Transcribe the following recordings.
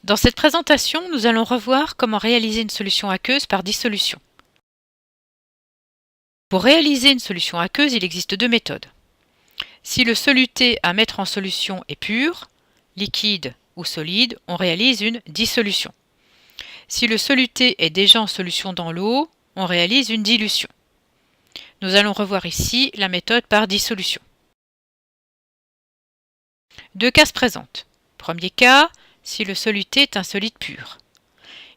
Dans cette présentation, nous allons revoir comment réaliser une solution aqueuse par dissolution. Pour réaliser une solution aqueuse, il existe deux méthodes. Si le soluté à mettre en solution est pur, liquide ou solide, on réalise une dissolution. Si le soluté est déjà en solution dans l'eau, on réalise une dilution. Nous allons revoir ici la méthode par dissolution. Deux cas se présentent. Premier cas, si le soluté est un solide pur.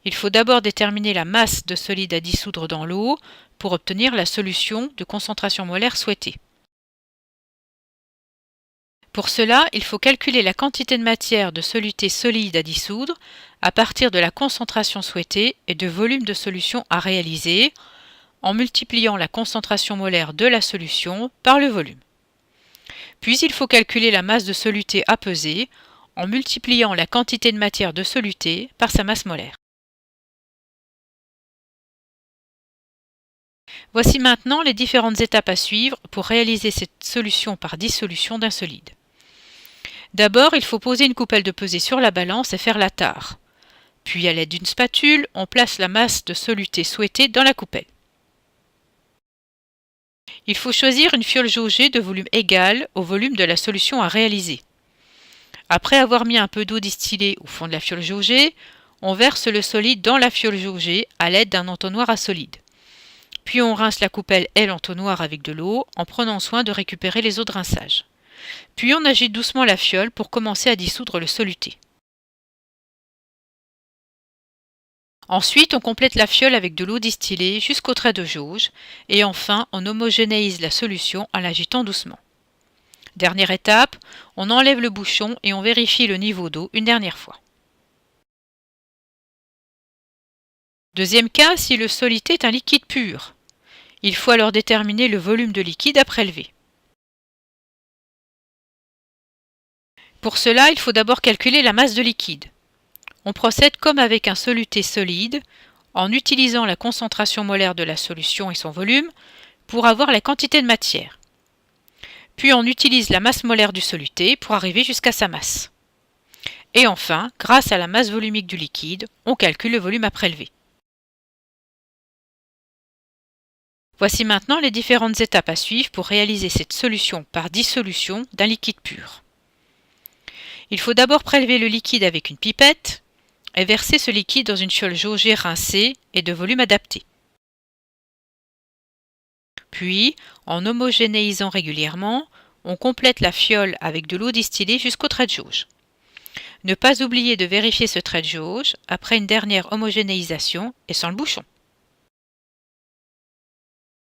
Il faut d'abord déterminer la masse de solide à dissoudre dans l'eau pour obtenir la solution de concentration molaire souhaitée. Pour cela, il faut calculer la quantité de matière de soluté solide à dissoudre à partir de la concentration souhaitée et de volume de solution à réaliser en multipliant la concentration molaire de la solution par le volume. Puis il faut calculer la masse de soluté à peser en multipliant la quantité de matière de soluté par sa masse molaire. Voici maintenant les différentes étapes à suivre pour réaliser cette solution par dissolution d'un solide. D'abord, il faut poser une coupelle de pesée sur la balance et faire la tare. Puis, à l'aide d'une spatule, on place la masse de soluté souhaitée dans la coupelle. Il faut choisir une fiole jaugée de volume égal au volume de la solution à réaliser. Après avoir mis un peu d'eau distillée au fond de la fiole jaugée, on verse le solide dans la fiole jaugée à l'aide d'un entonnoir à solide. Puis on rince la coupelle et l'entonnoir avec de l'eau en prenant soin de récupérer les eaux de rinçage. Puis on agite doucement la fiole pour commencer à dissoudre le soluté. Ensuite, on complète la fiole avec de l'eau distillée jusqu'au trait de jauge et enfin on homogénéise la solution en l'agitant doucement. Dernière étape, on enlève le bouchon et on vérifie le niveau d'eau une dernière fois. Deuxième cas, si le soluté est un liquide pur. Il faut alors déterminer le volume de liquide à prélever. Pour cela, il faut d'abord calculer la masse de liquide. On procède comme avec un soluté solide, en utilisant la concentration molaire de la solution et son volume pour avoir la quantité de matière. Puis on utilise la masse molaire du soluté pour arriver jusqu'à sa masse. Et enfin, grâce à la masse volumique du liquide, on calcule le volume à prélever. Voici maintenant les différentes étapes à suivre pour réaliser cette solution par dissolution d'un liquide pur. Il faut d'abord prélever le liquide avec une pipette et verser ce liquide dans une fiole jaugée rincée et de volume adapté. Puis, en homogénéisant régulièrement, on complète la fiole avec de l'eau distillée jusqu'au trait de jauge. Ne pas oublier de vérifier ce trait de jauge après une dernière homogénéisation et sans le bouchon.